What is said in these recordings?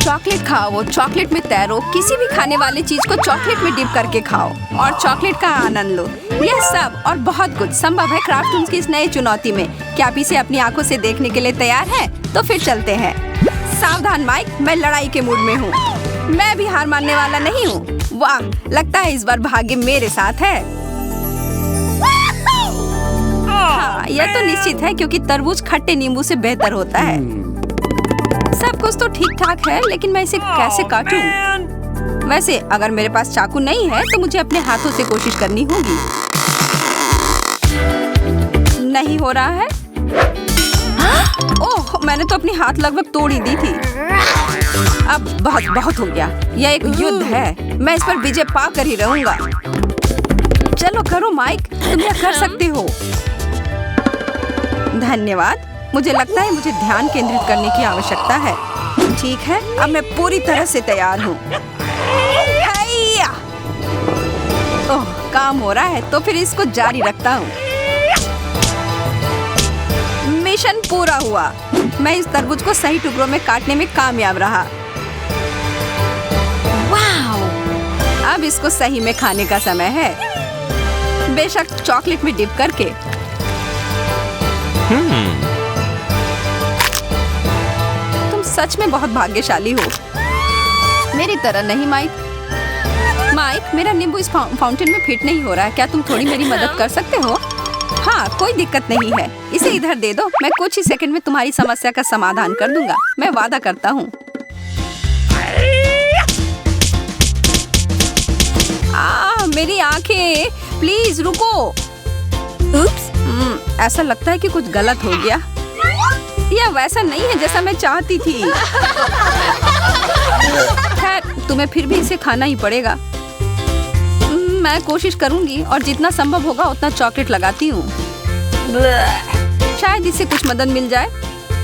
Chocolate खाओ, chocolate में तैरो, किसी भी खाने वाली चीज को चॉकलेट में डिप करके खाओ और चॉकलेट का आनंद लो। यह सब और बहुत कुछ संभव है क्राफ्टून्स की इस नई चुनौती में। क्या आप इसे अपनी आंखों से देखने के लिए तैयार हैं? तो फिर चलते हैं। सावधान माइक, मैं लड़ाई के मूड में हूँ। मैं भी हार मानने वाला नहीं हूँ। वाह, लगता है इस बार भाग्य मेरे साथ है। हाँ, यह तो निश्चित है क्योंकि तरबूज खट्टे नींबू से बेहतर होता है। सब कुछ तो ठीक ठाक है, लेकिन मैं इसे कैसे काटूं? वैसे अगर मेरे पास चाकू नहीं है तो मुझे अपने हाथों से कोशिश करनी होगी। नहीं हो रहा है। ओह, मैंने तो अपनी हाथ लगभग तोड़ ही दी थी। अब बहुत हो गया। यह एक युद्ध है, मैं इस पर विजय पाकर ही रहूंगा। चलो करो माइक, तुम यह कर सकते हो। धन्यवाद। मुझे लगता है मुझे ध्यान केंद्रित करने की आवश्यकता है। ठीक है, अब मैं पूरी तरह से तैयार हूँ। ओह, काम हो रहा है तो फिर इसको जारी रखता हूँ। मिशन पूरा हुआ। मैं इस तरबूज को सही टुकड़ों में काटने में कामयाब रहा। वाह! अब इसको सही में खाने का समय है, बेशक चॉकलेट में डिप करके। तुम सच में बहुत भाग्यशाली हो। मेरी तरह नहीं माइक। माइक, मेरा नींबू इस फाउंटेन में फिट नहीं हो रहा है। क्या तुम थोड़ी मेरी मदद कर सकते हो? हाँ, कोई दिक्कत नहीं है। इसे इधर दे दो, मैं कुछ ही सेकंड में तुम्हारी समस्या का समाधान कर दूंगा। मैं वादा करता हूँ। मेरी आंखें, प्लीज रुको। ऐसा लगता है कि कुछ गलत हो गया। यह वैसा नहीं है जैसा मैं चाहती थी। खैर, तुम्हें फिर भी इसे खाना ही पड़ेगा। मैं कोशिश करूंगी और जितना संभव होगा उतना चॉकलेट लगाती हूँ। शायद इससे कुछ मदद मिल जाए।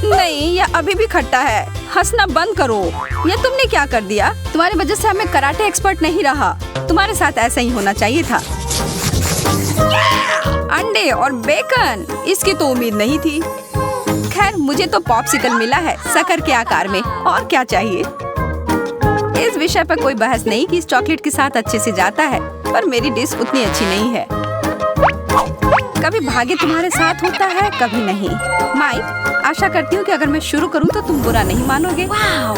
नहीं, यह अभी भी खट्टा है। हंसना बंद करो। यह तुमने क्या कर दिया? तुम्हारी वजह से मैं कराटे एक्सपर्ट नहीं रहा। तुम्हारे साथ ऐसा ही होना चाहिए था। अंडे और बेकन, इसकी तो उम्मीद नहीं थी। खैर, मुझे तो पॉप्सिकल मिला है, शक्कर के आकार में। और क्या चाहिए? इस विषय पर कोई बहस नहीं कि इस चॉकलेट के साथ अच्छे से जाता है, पर मेरी डिश उतनी अच्छी नहीं है। कभी भाग्य तुम्हारे साथ होता है, कभी नहीं। माइक, आशा करती हूँ कि अगर मैं शुरू करूँ तो तुम बुरा नहीं मानोगे। वाह,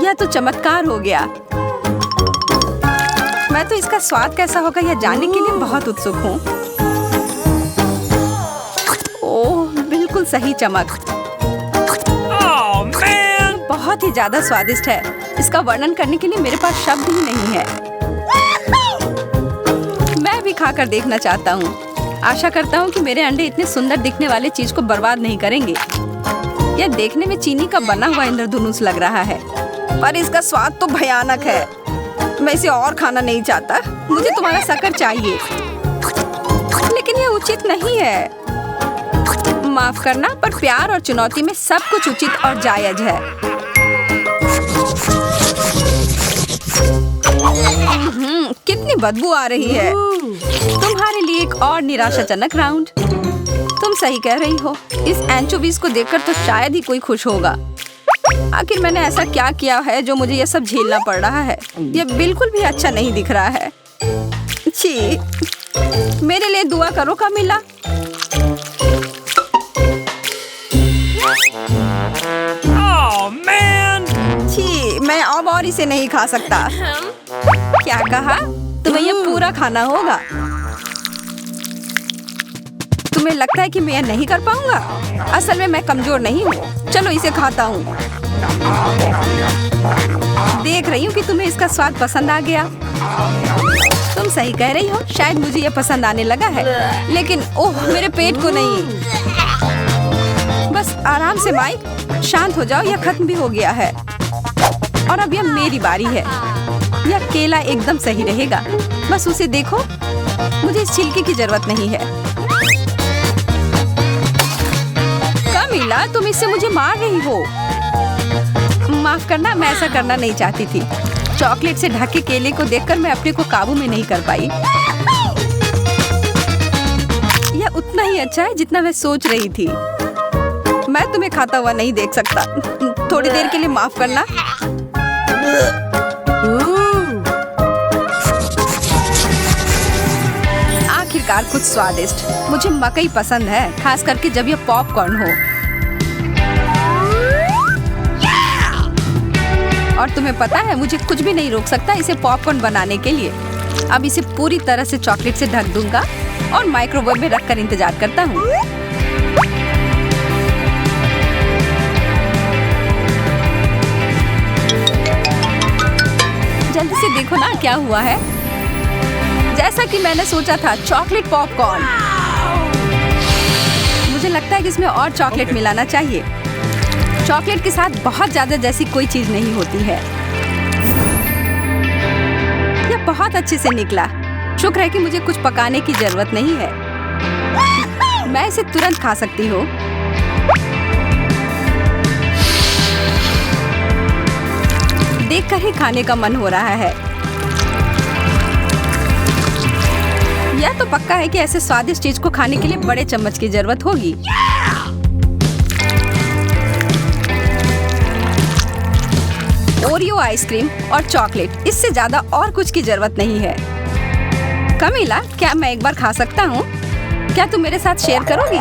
यह तो चमत्कार हो गया। मैं तो इसका स्वाद कैसा होगा यह जानने के लिए बहुत उत्सुक हूँ। ओह, बिल्कुल सही चमक। बहुत ही ज्यादा स्वादिष्ट है। इसका वर्णन करने के लिए मेरे पास शब्द ही नहीं है। मैं भी खाकर देखना चाहता हूँ। आशा करता हूँ कि मेरे अंडे इतने सुंदर दिखने वाले चीज को बर्बाद नहीं करेंगे। यह देखने में चीनी का बना हुआ इंद्रधनुष लग रहा है, पर इसका स्वाद तो भयानक है। मैं इसे और खाना नहीं चाहता। मुझे तुम्हारा शक्कर चाहिए, लेकिन यह उचित नहीं है। माफ करना, पर प्यार और चुनौती में सब कुछ उचित और जायज है। कितनी बदबू आ रही है। तुम्हारे लिए एक और निराशाजनक राउंड। तुम सही कह रही हो। इस एंचोवीज को देखकर तो शायद ही कोई खुश होगा। आखिर मैंने ऐसा क्या किया है जो मुझे यह सब झेलना पड़ रहा है? यह बिल्कुल भी अच्छा नहीं दिख रहा है। छी, मेरे लिए दुआ करो कामिला। छी, मैं अब और इसे नहीं खा सकता। क्या कहा? तुम्हें यह पूरा खाना होगा। तुम्हें लगता है कि मैं यह नहीं कर पाऊंगा? असल में मैं कमजोर नहीं हूँ। चलो इसे खाता हूँ। देख रही हूँ कि तुम्हें इसका स्वाद पसंद आ गया। तुम सही कह रही हो, शायद मुझे यह पसंद आने लगा है, लेकिन ओह, मेरे पेट को नहीं। बस आराम से माइक, शांत हो जाओ। यह खत्म भी हो गया है और अब यह मेरी बारी है। यह केला एकदम सही रहेगा। बस उसे देखो। मुझे इस छिलके की जरूरत नहीं है। कामिला, तुम इससे मुझे मार रही हो। माफ करना, मैं ऐसा करना नहीं चाहती थी। चॉकलेट से ढके केले को देखकर मैं अपने को काबू में नहीं कर पाई। यह उतना ही अच्छा है जितना मैं सोच रही थी। मैं तुम्हें खाता हुआ नहीं देख सकता। थोड़ी देर के लिए माफ करना। आखिरकार कुछ स्वादिष्ट। मुझे मकई पसंद है, खास करके जब यह पॉपकॉर्न हो। और तुम्हें पता है, मुझे कुछ भी नहीं रोक सकता इसे पॉपकॉर्न बनाने के लिए। अब इसे पूरी तरह से चॉकलेट से ढक दूंगा और माइक्रोवेव में रखकर इंतजार करता हूँ। जल्दी से देखो ना क्या हुआ है। जैसा कि मैंने सोचा था, चॉकलेट पॉपकॉर्न। मुझे लगता है कि इसमें और चॉकलेट मिलाना चाहिए। चॉकलेट के साथ बहुत ज्यादा जैसी कोई चीज नहीं होती है। यह बहुत अच्छे से निकला। शुक्र है कि मुझे कुछ पकाने की जरूरत नहीं है। मैं इसे तुरंत खा सकती हूँ। देखकर ही खाने का मन हो रहा है। यह तो पक्का है कि ऐसे स्वादिष्ट चीज को खाने के लिए बड़े चम्मच की जरूरत होगी। ओरियो आइसक्रीम और चॉकलेट, इससे ज्यादा और कुछ की जरूरत नहीं है। कमीला, क्या मैं एक बार खा सकता हूँ? क्या तुम मेरे साथ शेयर करोगी?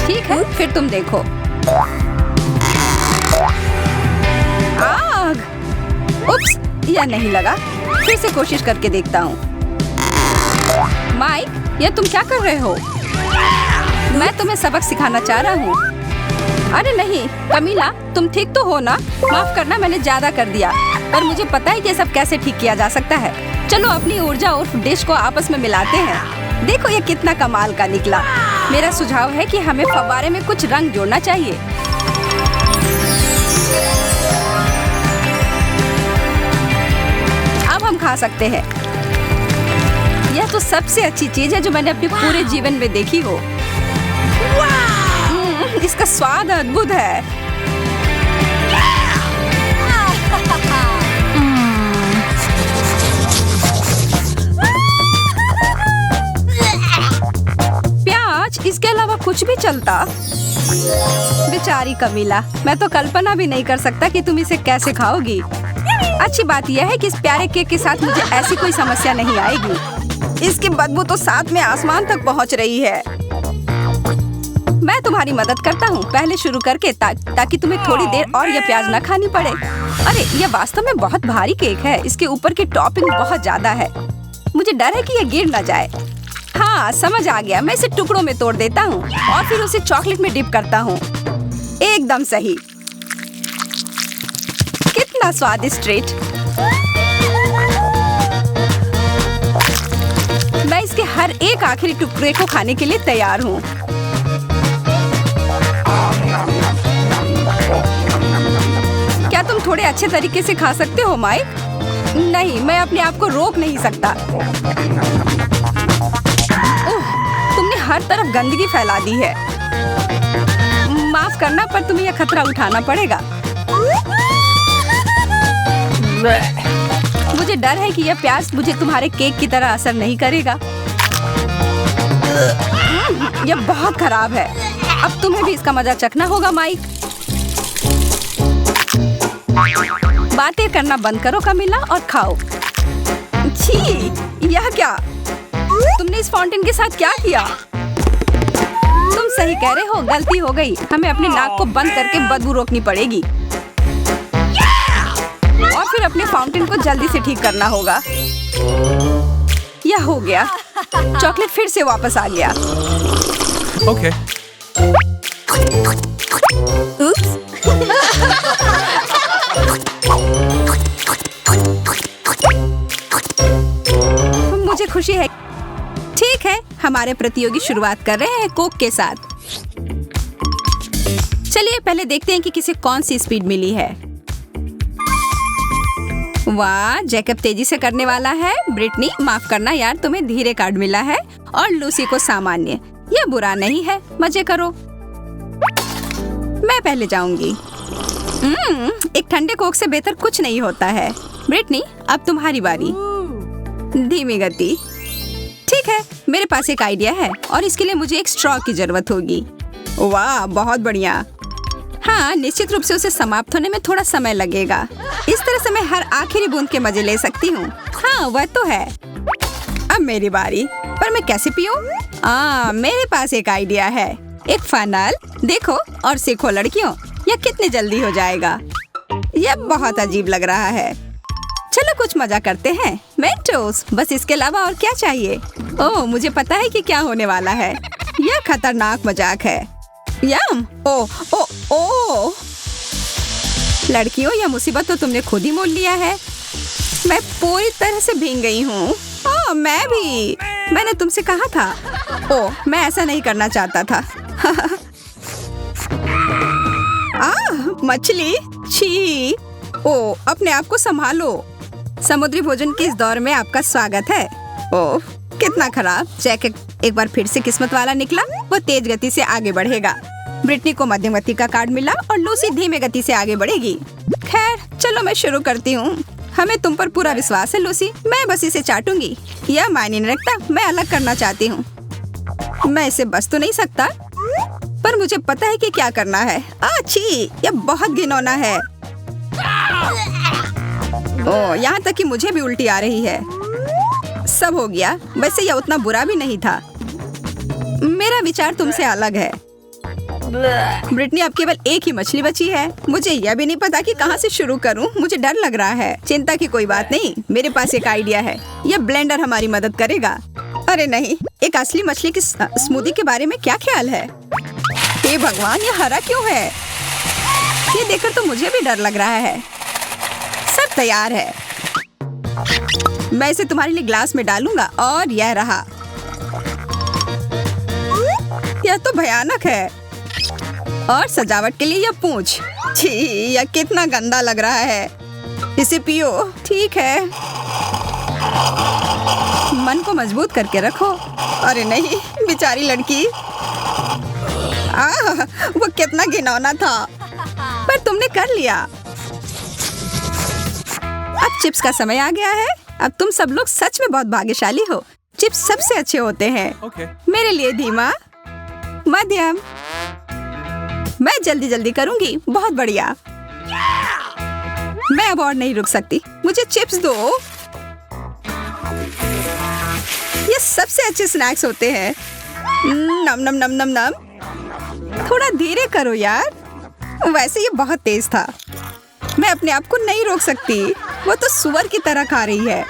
ठीक है, फिर तुम देखो। आग! उप्स, यह नहीं लगा। फिर से कोशिश करके देखता हूँ। माइक, यह तुम क्या कर रहे हो? मैं तुम्हें सबक सिखाना चाह रहा हूँ। अरे नहीं, कमीला, तुम ठीक तो हो ना? माफ करना, मैंने ज्यादा कर दिया, पर मुझे पता है कि ये सब कैसे ठीक किया जा सकता है। चलो अपनी ऊर्जा और डिश को आपस में मिलाते हैं। देखो ये कितना कमाल का निकला। मेरा सुझाव है कि हमें फव्वारे में कुछ रंग जोड़ना चाहिए। अब हम खा सकते हैं। यह तो सबसे अच्छी चीज है जो मैंने अपने पूरे जीवन में देखी हो। इसका स्वाद अद्भुत है। प्याज, इसके अलावा कुछ भी चलता। बेचारी कमीला, मैं तो कल्पना भी नहीं कर सकता कि तुम इसे कैसे खाओगी। अच्छी बात यह है कि इस प्यारे केक के साथ मुझे ऐसी कोई समस्या नहीं आएगी। इसकी बदबू तो साथ में आसमान तक पहुंच रही है। मैं तुम्हारी मदद करता हूँ, पहले शुरू करके ताकि तुम्हें थोड़ी देर और यह प्याज न खानी पड़े। अरे यह वास्तव में बहुत भारी केक है। इसके ऊपर की टॉपिंग बहुत ज्यादा है। मुझे डर है कि यह गिर न जाए। हाँ, समझ आ गया। मैं इसे टुकड़ों में तोड़ देता हूँ और फिर उसे चॉकलेट में डिप करता हूँ। एकदम सही। कितना स्वादिष्ट ट्रीट। मैं इसके हर एक आखिरी टुकड़े को खाने के लिए तैयार हूँ। क्या तुम थोड़े अच्छे तरीके से खा सकते हो माइक? नहीं, मैं अपने आप को रोक नहीं सकता। ओह, तुमने हर तरफ गंदगी फैला दी है। माफ करना, पर तुम्हें यह खतरा उठाना पड़ेगा। मुझे डर है कि यह प्याज मुझे तुम्हारे केक की तरह असर नहीं करेगा। यह बहुत खराब है। अब तुम्हें भी इसका मजा चखना होगा माइक। बातें करना बंद करो कमीला और खाओ। छी, यह क्या? तुमने इस फाउंटेन के साथ क्या किया? तुम सही कह रहे हो, गलती हो गई। हमें अपने नाक को बंद करके बदबू रोकनी पड़ेगी और फिर अपने फाउंटेन को जल्दी से ठीक करना होगा। यह हो गया। चॉकलेट फिर से वापस आ गया। Okay. उप्स। मुझे खुशी है। ठीक है, हमारे प्रतियोगी शुरुआत कर रहे हैं कोक के साथ। चलिए पहले देखते हैं कि किसे कौन सी स्पीड मिली है। वाह, जैकब तेजी से करने वाला है। ब्रिटनी, माफ करना यार, तुम्हें धीरे कार्ड मिला है। और लूसी को सामान्य। यह बुरा नहीं है, मजे करो। मैं पहले जाऊंगी। एक ठंडे कोक से बेहतर कुछ नहीं होता है। ब्रिटनी, अब तुम्हारी बारी। धीमी गति। ठीक ठीक है, मेरे पास एक आइडिया है और इसके लिए मुझे एक स्ट्रॉ की जरूरत होगी। वाह, बहुत बढ़िया। हाँ, निश्चित रूप से उसे समाप्त होने में थोड़ा समय लगेगा। इस तरह से मैं हर आखिरी बूंद के मजे ले सकती हूँ। हाँ, वह तो है। अब मेरी बारी, पर मैं कैसे पीऊँ? मेरे पास एक आइडिया है। एक फनल, देखो और सीखो लड़कियों, यह कितनी जल्दी हो जाएगा। यह बहुत अजीब लग रहा है। चलो कुछ मजा करते हैं। मेंटोस, बस इसके अलावा और क्या चाहिए? ओह, मुझे पता है कि क्या होने वाला है। यह खतरनाक मजाक है। यम, ओ ओ ओ लड़कियों, यह मुसीबत तो तुमने खुद ही मोल लिया है। मैं पूरी तरह से भीग गई हूँ। ओह, मैं भी। मैंने तुमसे कहा था। ओह, मैं ऐसा नहीं करना चाहता था। मछली, छी। ओह, अपने आप को संभालो। समुद्री भोजन के इस दौर में आपका स्वागत है। ओह, कितना खराब। जैक एक बार फिर से किस्मत वाला निकला। वो तेज गति से आगे बढ़ेगा। ब्रिटनी को मध्यम गति का कार्ड मिला और लूसी धीमे गति से आगे बढ़ेगी। खैर, चलो मैं शुरू करती हूँ। हमें तुम पर पूरा विश्वास है लूसी। मैं बस इसे चाटूंगी। यह मायने नहीं रखता। मैं अलग करना चाहती हूँ। मैं इसे बस तो नहीं सकता, पर मुझे पता है कि क्या करना है। छी, यह बहुत घिनौना है। ओह, यहाँ तक कि मुझे भी उल्टी आ रही है। सब हो गया। वैसे यह उतना बुरा भी नहीं था। मेरा विचार तुमसे अलग है। ब्रिटनी, अब केवल एक ही मछली बची है। मुझे यह भी नहीं पता कि कहाँ से शुरू करूँ। मुझे डर लग रहा है। चिंता की कोई बात नहीं, मेरे पास एक आइडिया है। यह ब्लेंडर हमारी मदद करेगा। अरे नहीं, एक असली मछली की स्मूदी के बारे में क्या ख्याल है? हे भगवान, ये हरा क्यों है? ये देखकर तो मुझे भी डर लग रहा है। सब तैयार है। मैं इसे तुम्हारे लिए ग्लास में डालूंगा और यह रहा। यह तो भयानक है। और सजावट के लिए यह पूंछ। छी, यह कितना गंदा लग रहा है। इसे पियो। ठीक है, मन को मजबूत करके रखो। अरे नहीं, बेचारी लड़की। वो कितना घिनौना था, पर तुमने कर लिया। अब चिप्स का समय आ गया है। अब तुम सब लोग सच में बहुत भाग्यशाली हो। चिप्स सबसे अच्छे होते हैं। Okay. मेरे लिए धीमा, मध्यम। मैं जल्दी जल्दी करूंगी। बहुत बढ़िया। मैं अब और नहीं रुक सकती। मुझे चिप्स दो। ये सबसे अच्छे स्नैक्स होते हैं। नम नम नम नम नम। थोड़ा धीरे करो यार। वैसे ये बहुत तेज था। मैं अपने आप को नहीं रोक सकती। वो तो सुअर की तरह खा रही है।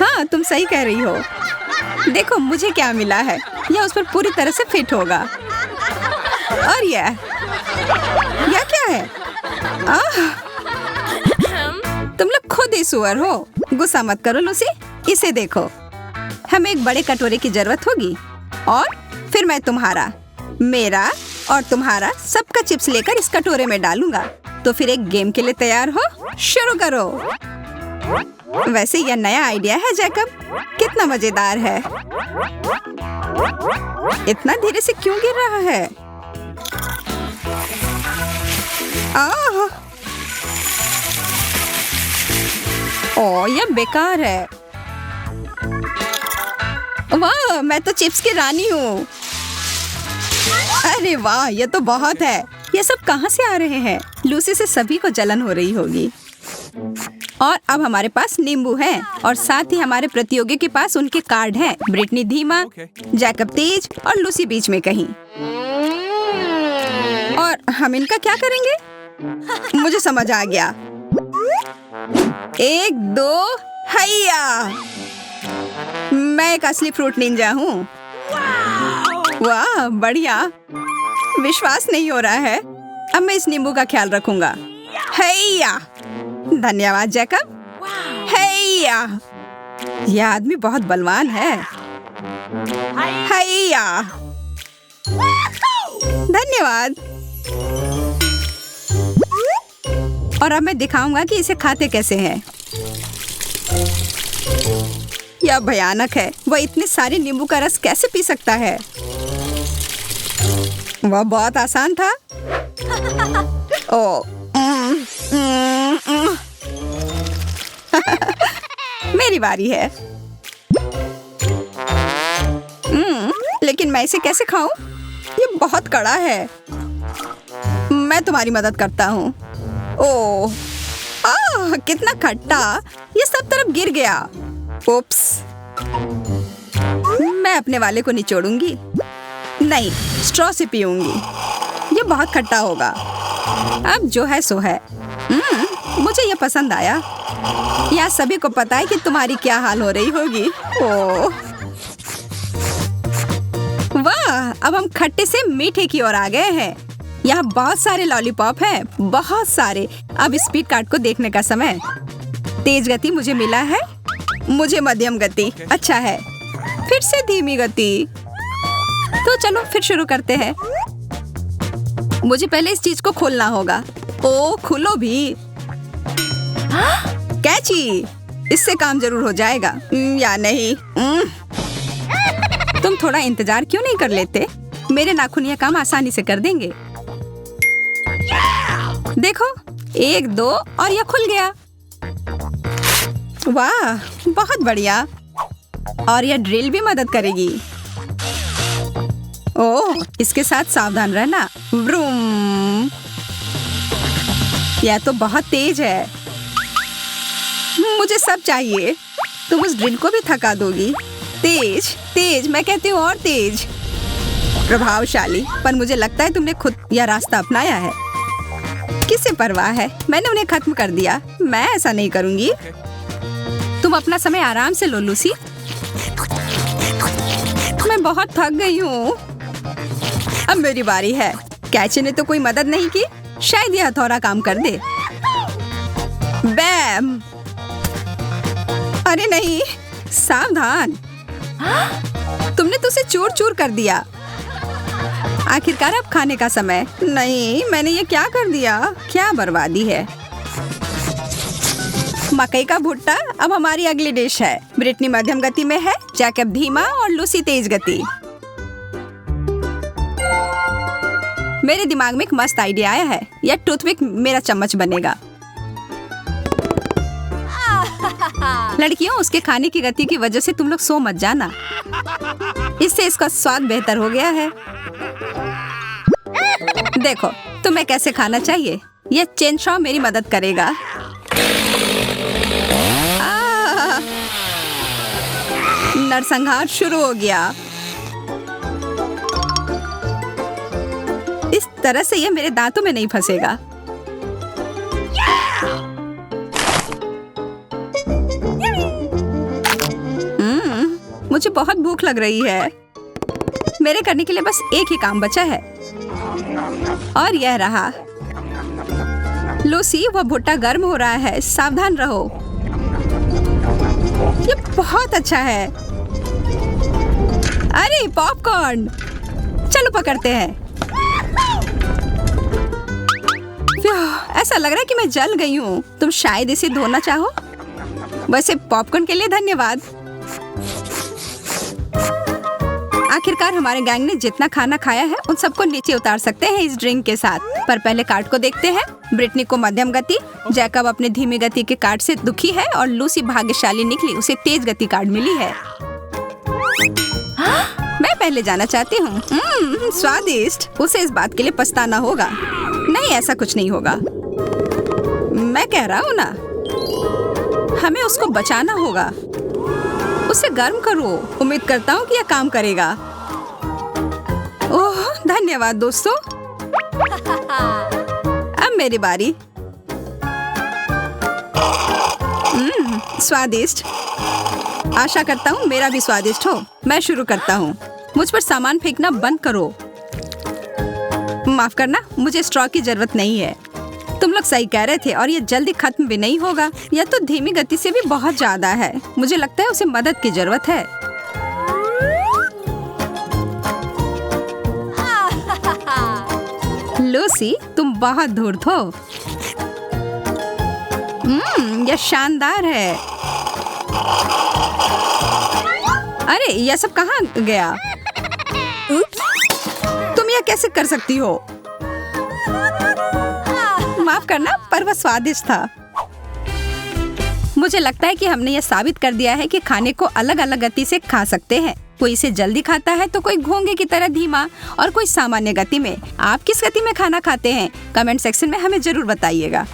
हाँ, तुम सही कह रही हो। देखो मुझे क्या मिला है। यह उस पर पूरी तरह से फिट होगा। और यह क्या है? तुम लोग खुद ही सुअर हो। गुस्सा मत करो लूसी। इसे देखो। हमें एक बड़े कटोरे की जरूरत होगी और फिर मैं तुम्हारा, मेरा और तुम्हारा सबका चिप्स लेकर इस कटोरे में डालूंगा। तो फिर एक गेम के लिए तैयार हो? शुरू करो। वैसे यह नया आइडिया है जैकब। कितना मजेदार है। इतना धीरे से क्यों गिर रहा है? ओह, यह बेकार है। वाह, मैं तो चिप्स की रानी हूँ। अरे वाह, ये तो बहुत है। ये सब कहाँ से आ रहे हैं? लूसी से सभी को जलन हो रही होगी। और अब हमारे पास नींबू हैं और साथ ही हमारे प्रतियोगी के पास उनके कार्ड हैं। ब्रिटनी धीमा, जैकब तेज और लूसी बीच में कहीं। और हम इनका क्या करेंगे? मुझे समझ आ गया। 1 2 हैया। मैं एक असली फ्रूट निंजा हूँ। वाह, बढ़िया। विश्वास नहीं हो रहा है। अब मैं इस नींबू का ख्याल रखूंगा। हैया। धन्यवाद जैकब। हैया। यह आदमी बहुत बलवान है। हैया। धन्यवाद। और अब मैं दिखाऊंगा कि इसे खाते कैसे हैं। यह भयानक है। वह इतने सारे नींबू का रस कैसे पी सकता है? वह बहुत आसान था। ओह, मेरी बारी है। मैं इसे कैसे खाऊं? ये बहुत कड़ा है। मैं तुम्हारी मदद करता हूँ। ओह, कितना खट्टा! ये सब तरफ गिर गया। ओप्स। मैं अपने वाले को निचोड़ूंगी। नहीं, स्ट्रॉ से पीऊंगी। ये बहुत खट्टा होगा। अब जो है सो है। मुझे ये पसंद आया। यहाँ सभी को पता है कि तुम्हारी क्या हाल हो रही होगी। ओह वाह, अब हम खट्टे से मीठे की ओर आ गए हैं। यहाँ बहुत सारे लॉलीपॉप हैं, बहुत सारे। अब स्पीड कार्ड को देखने का समय। तेज गति मुझे मिला है, मुझे मध्यम गति। अच्छा है, फिर से धीमी गति। तो चलो फिर शुरू करते हैं। मुझे पहले इस चीज को खोलना होगा। ओ, खुलो भी। कैची, इससे काम जरूर हो जाएगा। या नहीं। तुम थोड़ा इंतजार क्यों नहीं कर लेते? मेरे नाखून यह काम आसानी से कर देंगे। देखो, 1 2 और यह खुल गया। वाह, बहुत बढ़िया। और यह ड्रिल भी मदद करेगी। ओह, इसके साथ सावधान रहना। व्रूम। यह तो बहुत तेज है। मुझे सब चाहिए। तुम उस ड्रिल को भी थका दोगी। तेज तेज, मैं कहती हूँ और तेज। प्रभावशाली, पर मुझे लगता है तुमने खुद यह रास्ता अपनाया है। किसे परवाह है? मैंने उन्हें खत्म कर दिया। मैं ऐसा नहीं करूंगी। तुम अपना समय आराम से लो लूसी। मैं बहुत थक गई हूँ। अब मेरी बारी है। कैची ने तो कोई मदद नहीं की। शायद यह हथौड़ा काम कर दे। बैम। अरे नहीं, सावधान। तुमने तो उसे चूर चूर कर दिया। आखिरकार अब खाने का समय। नहीं, मैंने ये क्या कर दिया? क्या बर्बादी है। मकई का भुट्टा अब हमारी अगली डिश है। ब्रिटनी मध्यम गति में है, जैकब धीमा और लूसी तेज गति। मेरे दिमाग में एक मस्त आइडिया आया है। यह टूथपिक मेरा चम्मच बनेगा। लड़कियों, उसके खाने की गति की वजह से तुम लोग सो मत जाना। इससे इसका स्वाद बेहतर हो गया है। देखो, तुम्हें कैसे खाना चाहिए। यह चेन शॉ मेरी मदद करेगा। नरसंहार शुरू हो गया। इस तरह से यह मेरे दांतों में नहीं फंसेगा। मुझे बहुत भूख लग रही है। मेरे करने के लिए बस एक ही काम बचा है, और यह रहा। लूसी, वह भुट्टा गर्म हो रहा है। सावधान रहो। ये बहुत अच्छा है। अरे पॉपकॉर्न, चलो पकड़ते हैं। ऐसा लग रहा है कि मैं जल गई हूँ। तुम शायद इसे धोना चाहो। वैसे पॉपकॉर्न के लिए धन्यवाद। आखिरकार हमारे गैंग ने जितना खाना खाया है उन सबको नीचे उतार सकते हैं इस ड्रिंक के साथ। पर पहले कार्ड को देखते हैं। ब्रिटनी को मध्यम गति, जैकब अपने धीमी गति के कार्ड से दुखी है और लूसी भाग्यशाली निकली, उसे तेज गति कार्ड मिली है। मैं पहले जाना चाहती हूँ। स्वादिष्ट। उसे इस बात के लिए पछताना होगा। नहीं, ऐसा कुछ नहीं होगा। मैं कह रहा हूँ ना, हमें उसको बचाना होगा। उसे गर्म करो। उम्मीद करता हूँ कि यह काम करेगा। ओह, धन्यवाद दोस्तों। अब मेरी बारी। स्वादिष्ट। आशा करता हूँ मेरा भी स्वादिष्ट हो। मैं शुरू करता हूँ। मुझ पर सामान फेंकना बंद करो। माफ करना, मुझे स्ट्रॉ की जरूरत नहीं है। तुम लोग सही कह रहे थे, और ये जल्दी खत्म भी नहीं होगा। यह तो धीमी गति से भी बहुत ज्यादा है। मुझे लगता है उसे मदद की जरूरत है। लूसी, तुम बहुत धूर्त हो। यह शानदार है। अरे, यह सब कहाँ गया? तुम यह कैसे कर सकती हो? माफ करना, पर वह स्वादिष्ट था। मुझे लगता है कि हमने यह साबित कर दिया है कि खाने को अलग अलग गति से खा सकते हैं। कोई इसे जल्दी खाता है तो कोई घोंगे की तरह धीमा और कोई सामान्य गति में। आप किस गति में खाना खाते हैं? कमेंट सेक्शन में हमें जरूर बताइएगा।